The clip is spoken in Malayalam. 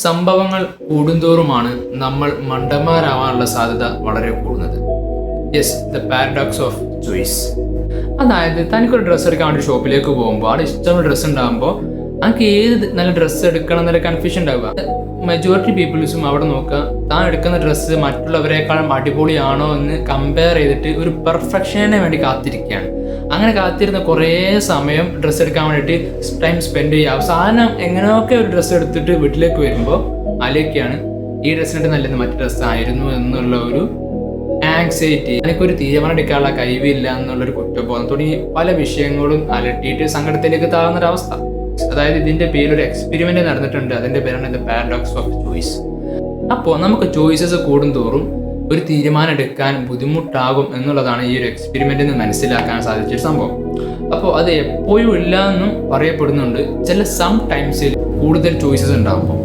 സംഭവങ്ങൾ കൂടുന്തോറുമാണ് നമ്മൾ മണ്ടന്മാരാവാനുള്ള സാധ്യത വളരെ കൂടുന്നത്. Yes, the paradox of choice. അതായത് തനിക്കൊരു ഡ്രസ്സ് എടുക്കാൻ വേണ്ടി ഷോപ്പിലേക്ക് പോകുമ്പോൾ അവിടെ ഇഷ്ടമുള്ള ഡ്രസ്സ് ഉണ്ടാകുമ്പോൾ നമുക്ക് ഏത് നല്ല ഡ്രസ്സ് എടുക്കണം എന്നൊരു കൺഫ്യൂഷൻ ഉണ്ടാവുക. മെജോറിറ്റി പീപ്പിൾസും അവിടെ നോക്കുക, താൻ എടുക്കുന്ന ഡ്രസ്സ് മറ്റുള്ളവരെക്കാളും അടിപൊളിയാണോ എന്ന് കമ്പയർ ചെയ്തിട്ട് ഒരു പെർഫെക്ഷന് വേണ്ടി കാത്തിരിക്കുകയാണ്. അങ്ങനെ കാത്തിരുന്ന കുറേ സമയം ഡ്രസ്സ് എടുക്കാൻ വേണ്ടിയിട്ട് ടൈം സ്പെൻഡ് ചെയ്യുക. അവസാനം എങ്ങനെയൊക്കെ ഒരു ഡ്രസ്സ് എടുത്തിട്ട് വീട്ടിലേക്ക് വരുമ്പോൾ ആലോചിക്കുകയാണ് ഈ ഡ്രസ്സിനിട്ട് നല്ലത് മറ്റു ഡ്രസ്സായിരുന്നു എന്നുള്ള ഒരു ആങ്സൈറ്റി, എനിക്കൊരു തീരുമാനം എടുക്കാനുള്ള കഴിവില്ല എന്നുള്ളൊരു കുറ്റബോധം തുടങ്ങി പല വിഷയങ്ങളും അലട്ടിയിട്ട് സങ്കടത്തിലേക്ക് താകുന്നൊരവസ്ഥ. അതായത് ഇതിൻ്റെ പേരൊരു എക്സ്പെരിമെൻ്റ് നടന്നിട്ടുണ്ട്. അതിൻ്റെ പേരാണ് ദ പാരഡോക്സ് ഓഫ് ചോയ്സ്. അപ്പോൾ നമുക്ക് ചോയ്സസ് കൂടുന്തോറും ഒരു തീരുമാനം എടുക്കാൻ ബുദ്ധിമുട്ടാകും എന്നുള്ളതാണ് ഈ ഒരു എക്സ്പെരിമെൻ്റിൽ നിന്ന് മനസ്സിലാക്കാൻ സാധിച്ചൊരു സംഭവം. അപ്പോൾ അത് എപ്പോഴും ഇല്ല എന്നും പറയപ്പെടുന്നുണ്ട്. ചില സം ടൈംസിൽ കൂടുതൽ ചോയ്സസ് ഉണ്ടാകുമ്പോൾ